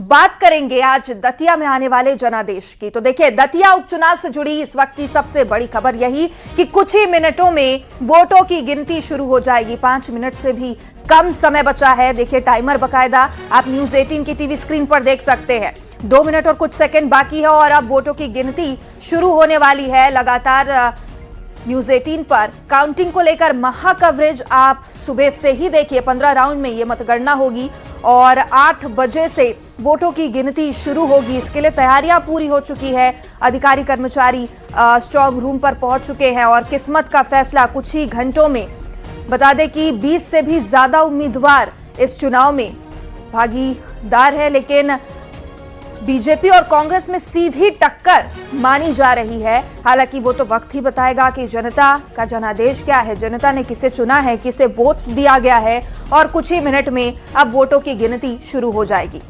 बात करेंगे आज दतिया में आने वाले जनादेश की। तो देखिए, दतिया उपचुनाव से जुड़ी इस वक्त की सबसे बड़ी खबर यही कि कुछ ही मिनटों में वोटों की गिनती शुरू हो जाएगी। 5 मिनट से भी कम समय बचा है। देखिए, टाइमर बकायदा आप न्यूज़ 18 की टीवी स्क्रीन पर देख सकते हैं। 2 मिनट और कुछ सेकंड बाकी है और अब वोटों की गिनती शुरू होने वाली है। लगातार न्यूज़ 18 पर काउंटिंग को लेकर महा कवरेज आप सुबह से ही देखिए। 15 राउंड में ये मतगणना होगी और 8 बजे से वोटों की गिनती शुरू होगी। इसके लिए तैयारियां पूरी हो चुकी है। अधिकारी कर्मचारी स्ट्रांग रूम पर पहुंच चुके हैं और किस्मत का फैसला कुछ ही घंटों में। बता दें कि 20 से भी ज्यादा उम्मीदवार इस चुनाव में भागीदार है, लेकिन बीजेपी और कांग्रेस में सीधी टक्कर मानी जा रही है। हालांकि वो तो वक्त ही बताएगा कि जनता का जनादेश क्या है, जनता ने किसे चुना है, किसे वोट दिया गया है। और कुछ ही मिनट में अब वोटों की गिनती शुरू हो जाएगी।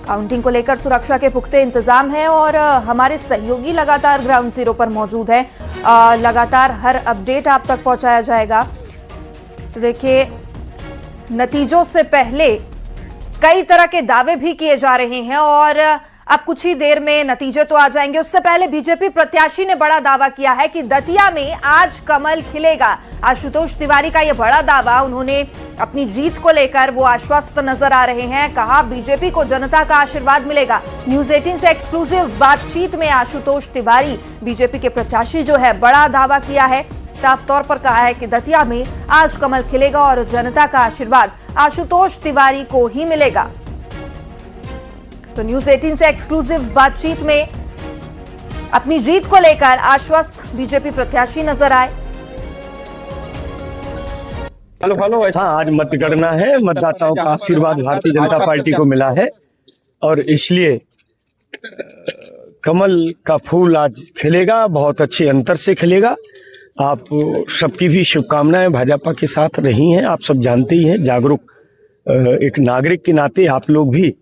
काउंटिंग को लेकर सुरक्षा के पुख्ते इंतजाम है और हमारे सहयोगी लगातार ग्राउंड जीरो पर मौजूद है। लगातार हर अपडेट आप तक पहुंचाया जाएगा। तो देखिए, नतीजों से पहले कई तरह के दावे भी किए जा रहे हैं और अब कुछ ही देर में नतीजे तो आ जाएंगे। उससे पहले बीजेपी प्रत्याशी ने बड़ा दावा किया है कि दतिया में आज कमल खिलेगा। आशुतोष तिवारी का यह बड़ा दावा, उन्होंने अपनी जीत को लेकर वो आश्वस्त नजर आ रहे हैं। कहा, बीजेपी को जनता का आशीर्वाद मिलेगा। न्यूज़ 18 से एक्सक्लूसिव बातचीत में आशुतोष तिवारी, बीजेपी के प्रत्याशी जो है, बड़ा दावा किया है। साफ तौर पर कहा है कि दतिया में आज कमल खिलेगा और जनता का आशीर्वाद आशुतोष तिवारी को ही मिलेगा। तो न्यूज़ 18 से एक्सक्लूसिव बातचीत में अपनी जीत को लेकर आश्वस्त बीजेपी प्रत्याशी नजर आए। हेलो। हाँ, आज मतगणना है। मतदाताओं का आशीर्वाद भारतीय जनता पार्टी को मिला है और इसलिए कमल का फूल आज खिलेगा, बहुत अच्छे अंतर से खिलेगा। आप सबकी भी शुभकामनाएं भाजपा के साथ रही हैं। आप सब जानते ही हैं, जागरूक एक नागरिक के नाते आप लोग भी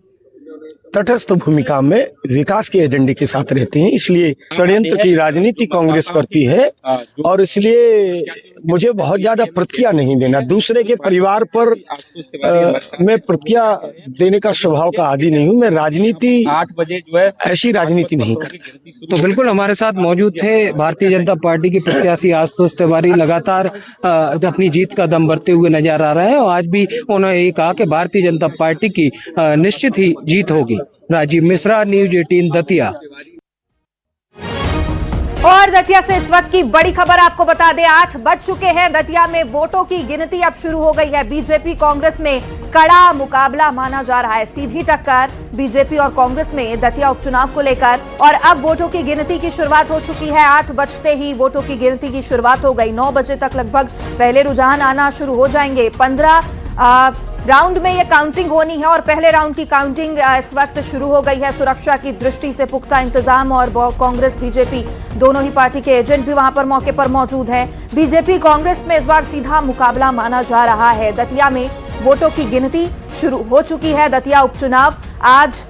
तटस्थ भूमिका में विकास के एजेंडे के साथ रहते हैं। इसलिए षड्यंत्र की राजनीति कांग्रेस करती है और इसलिए मुझे बहुत ज्यादा प्रतिक्रिया नहीं देना। दूसरे के परिवार पर मैं प्रतिक्रिया देने का स्वभाव का आदी नहीं हूँ। मैं राजनीति 8 बजे जो है ऐसी राजनीति नहीं करता। तो बिल्कुल हमारे साथ मौजूद थे भारतीय जनता पार्टी के प्रत्याशी आशुतोष तिवारी। लगातार अपनी जीत का दम भरते हुए नजर आ रहा है और आज भी उन्होंने ये कहा कि भारतीय जनता पार्टी की निश्चित ही जीत होगी। राजीव मिश्रा, न्यूज़ 18 दतिया। और दतिया से इस वक्त की बड़ी खबर आपको बता दें, 8 बज चुके हैं। दतिया में वोटों की गिनती अब शुरू हो गई है। बीजेपी कांग्रेस में कड़ा मुकाबला माना जा रहा है। सीधी टक्कर बीजेपी और कांग्रेस में दतिया उपचुनाव को लेकर। और अब वोटों की गिनती की शुरुआत हो चुकी है। 8 बजते ही वोटों की गिनती की शुरुआत हो गई। 9 बजे तक लगभग पहले रुझान आना शुरू हो जाएंगे। 15 राउंड में ये काउंटिंग होनी है और पहले राउंड की काउंटिंग इस वक्त शुरू हो गई है। सुरक्षा की दृष्टि से पुख्ता इंतजाम और कांग्रेस बीजेपी दोनों ही पार्टी के एजेंट भी वहां पर मौके पर मौजूद हैं। बीजेपी कांग्रेस में इस बार सीधा मुकाबला माना जा रहा है। दतिया में वोटों की गिनती शुरू हो चुकी है। दतिया उपचुनाव, आज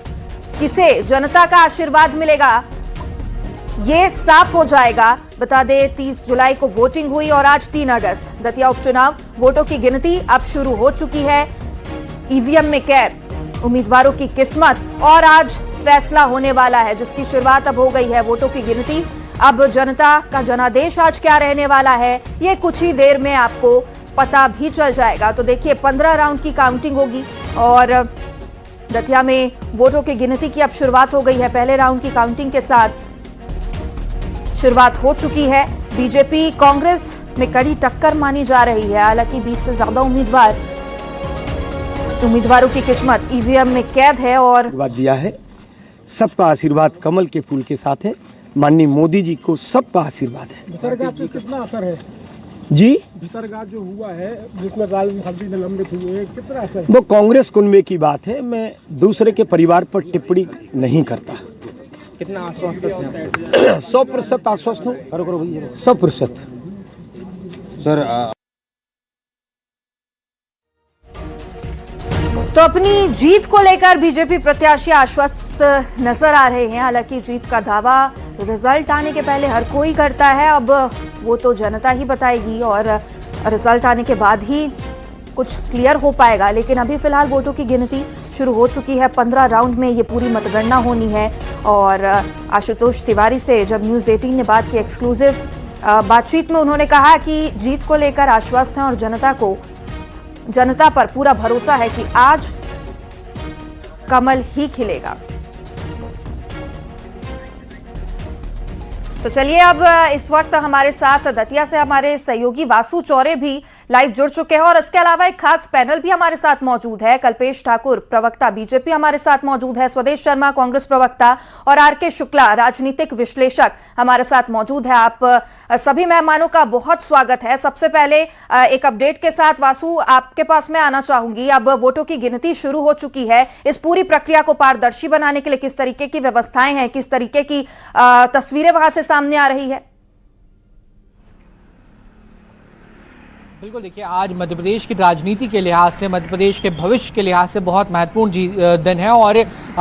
किसे जनता का आशीर्वाद मिलेगा ये साफ हो जाएगा। बता दें, 30 जुलाई को वोटिंग हुई और आज 3 अगस्त। दतिया उपचुनाव, वोटों की गिनती अब शुरू हो चुकी है। ईवीएम में कैद उम्मीदवारों की किस्मत और आज फैसला होने वाला है, जिसकी शुरुआत अब हो गई है। वोटों की गिनती, अब जनता का जनादेश आज क्या रहने वाला है ये कुछ ही देर में आपको पता भी चल जाएगा। तो देखिए, 15 राउंड की काउंटिंग होगी और दतिया में वोटों की गिनती की अब शुरुआत हो गई है। पहले राउंड की काउंटिंग के साथ शुरुआत हो चुकी है। बीजेपी कांग्रेस में कड़ी टक्कर मानी जा रही है। हालांकि 20 से ज्यादा उम्मीदवारों की किस्मत ईवीएम में कैद है और दिया है। सबका आशीर्वाद कमल के फूल के साथ है। माननीय मोदी जी को सबका आशीर्वाद है। भितरघात से कितना असर है जी? भितरघात जो हुआ है, जिसमें राहुल गांधी निलंबित हुए हैं, कितना असर है? वो कांग्रेस कुनबे की बात है। मैं दूसरे के परिवार पर टिप्पणी नहीं करता। कितना आश्वस्त है? 100% आश्वस्त हूँ। 100%। सर, तो अपनी जीत को लेकर बीजेपी प्रत्याशी आश्वस्त नजर आ रहे हैं। हालांकि जीत का दावा रिजल्ट आने के पहले हर कोई करता है। अब वो तो जनता ही बताएगी और रिजल्ट आने के बाद ही कुछ क्लियर हो पाएगा। लेकिन अभी फिलहाल वोटों की गिनती शुरू हो चुकी है। 15 राउंड में ये पूरी मतगणना होनी है। और आशुतोष तिवारी से जब न्यूज़ 18 ने बात की एक्सक्लूसिव बातचीत में, उन्होंने कहा कि जीत को लेकर आश्वस्त हैं और जनता पर पूरा भरोसा है कि आज कमल ही खिलेगा। तो चलिए, अब इस वक्त हमारे साथ दतिया से हमारे सहयोगी वासु चौरे भी लाइव जुड़ चुके हैं और इसके अलावा एक खास पैनल भी हमारे साथ मौजूद है। कल्पेश ठाकुर प्रवक्ता बीजेपी हमारे साथ मौजूद है, स्वदेश शर्मा कांग्रेस प्रवक्ता और आर.के. शुक्ला राजनीतिक विश्लेषक हमारे साथ मौजूद है। आप सभी मेहमानों का बहुत स्वागत है। सबसे पहले एक अपडेट के साथ वासु आपके पास मैं आना चाहूंगी। अब वोटों की गिनती शुरू हो चुकी है। इस पूरी प्रक्रिया को पारदर्शी बनाने के लिए किस तरीके की व्यवस्थाएं हैं, किस तरीके की तस्वीरें वहां से सामने आ रही है? बिल्कुल, देखिए, आज मध्य प्रदेश की राजनीति के लिहाज से, मध्य प्रदेश के भविष्य के लिहाज से बहुत महत्वपूर्ण दिन है। और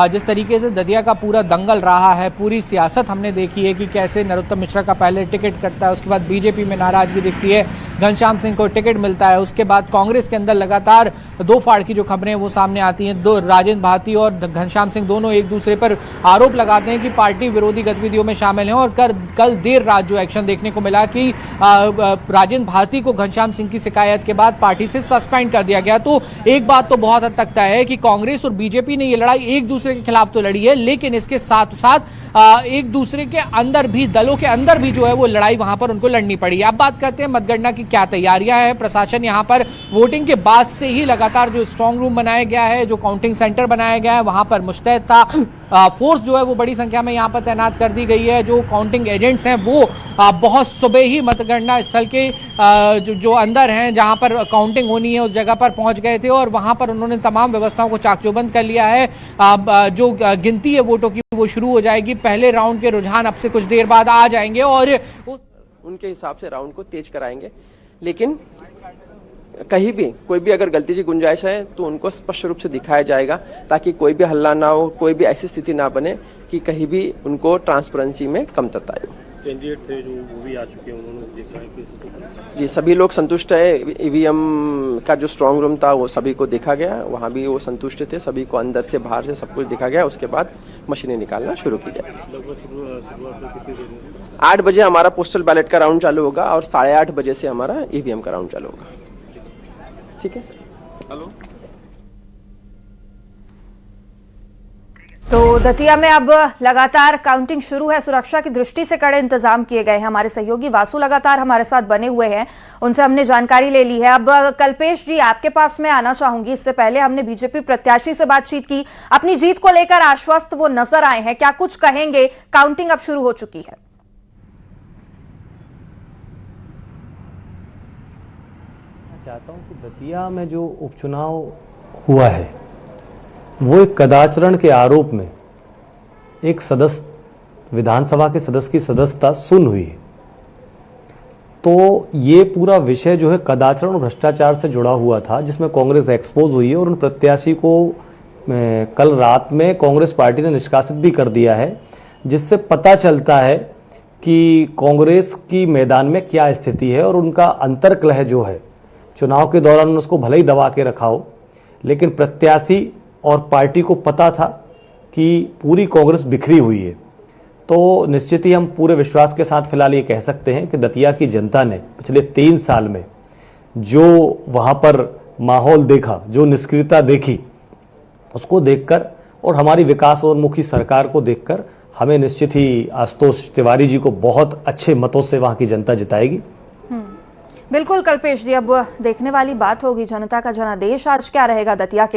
जिस तरीके से दतिया का पूरा दंगल रहा है, पूरी सियासत हमने देखी है कि कैसे नरोत्तम मिश्रा का पहले टिकट कटता है, उसके बाद बीजेपी में नाराजगी दिखती है, घनश्याम सिंह को टिकट मिलता है, उसके बाद कांग्रेस के अंदर लगातार दो फाड़ की जो खबरें वो सामने आती हैं। दो राजेंद्र भारती और घनश्याम सिंह दोनों एक दूसरे पर आरोप लगाते हैं कि पार्टी विरोधी गतिविधियों में शामिल हैं। और कल देर रात जो एक्शन देखने को मिला कि राजेंद्र भारती को घनश्याम सिंह की शिकायत के बाद पार्टी से सस्पेंड कर दिया गया। तो एक बात तो बहुत हद तक तय है कि कांग्रेस और बीजेपी ने ये लड़ाई एक दूसरे के खिलाफ तो लड़ी है, लेकिन इसके साथ साथ एक दूसरे के अंदर भी, दलों के अंदर भी जो है वो लड़ाई वहां पर उनको लड़नी पड़ी। अब बात करते हैं मतगणना की क्या तैयारियां हैं। प्रशासन यहां पर वोटिंग के बाद से ही लगातार जो स्ट्रांग रूम बनाया गया है, जो काउंटिंग सेंटर बनाया गया है, वहां पर मुस्तैद था। फोर्स जो है वो बड़ी संख्या में यहाँ पर तैनात कर दी गई है। जो काउंटिंग एजेंट्स हैं वो बहुत सुबह ही मतगणना स्थल के जो अंदर हैं, जहाँ पर काउंटिंग होनी है, उस जगह पर पहुंच गए थे और वहाँ पर उन्होंने तमाम व्यवस्थाओं को चाक-चौबंद कर लिया है। जो गिनती है वोटों की वो शुरू हो जाएगी। पहले राउंड के रुझान अब से कुछ देर बाद आ जाएंगे और उनके हिसाब से राउंड को तेज कराएंगे। लेकिन कहीं भी कोई भी अगर गलती की गुंजाइश है तो उनको स्पष्ट रूप से दिखाया जाएगा, ताकि कोई भी हल्ला ना हो, कोई भी ऐसी स्थिति ना बने कि कहीं भी उनको ट्रांसपेरेंसी में कमतरता आए। कैंडिडेट थे जो वो भी आ चुके हैं, उन्होंने देखा है कि जी, सभी लोग संतुष्ट है। ईवीएम का जो स्ट्रांग रूम था वो सभी को देखा गया, वहाँ भी वो संतुष्ट थे। सभी को अंदर से बाहर से सब कुछ देखा गया। उसके बाद मशीनें निकालना शुरू की जाए। 8 बजे हमारा पोस्टल बैलेट का राउंड चालू होगा और 8:30 बजे से हमारा ईवीएम का राउंड चालू होगा। ठीक है। हेलो। तो दतिया में अब लगातार काउंटिंग शुरू है। सुरक्षा की दृष्टि से कड़े इंतजाम किए गए हैं। हमारे सहयोगी वासु लगातार हमारे साथ बने हुए हैं, उनसे हमने जानकारी ले ली है। अब कल्पेश जी, आपके पास मैं आना चाहूंगी। इससे पहले हमने बीजेपी प्रत्याशी से बातचीत की, अपनी जीत को लेकर आश्वस्त वो नजर आए हैं, क्या कुछ कहेंगे? काउंटिंग अब शुरू हो चुकी है। चाहता हूं कि दतिया में जो उपचुनाव हुआ है वो एक कदाचरण के आरोप में एक सदस्य, विधानसभा के सदस्य की सदस्यता सुन हुई है। तो ये पूरा विषय जो है कदाचरण और भ्रष्टाचार से जुड़ा हुआ था, जिसमें कांग्रेस एक्सपोज हुई है और उन प्रत्याशी को कल रात में कांग्रेस पार्टी ने निष्कासित भी कर दिया है, जिससे पता चलता है कि कांग्रेस की मैदान में क्या स्थिति है। और उनका अंतर्कलह जो है, चुनाव के दौरान उसको भले ही दबा के रखा हो, लेकिन प्रत्याशी और पार्टी को पता था कि पूरी कांग्रेस बिखरी हुई है। तो निश्चित ही हम पूरे विश्वास के साथ फिलहाल ये कह सकते हैं कि दतिया की जनता ने पिछले 3 साल में जो वहाँ पर माहौल देखा, जो निष्क्रियता देखी, उसको देखकर और हमारी विकासोन्मुखी सरकार को देखकर हमें निश्चित ही आशुतोष तिवारी जी को बहुत अच्छे मतों से वहाँ की जनता जिताएगी। बिल्कुल कल्पेश जी, अब देखने वाली बात होगी जनता का जनादेश आज क्या रहेगा दतिया के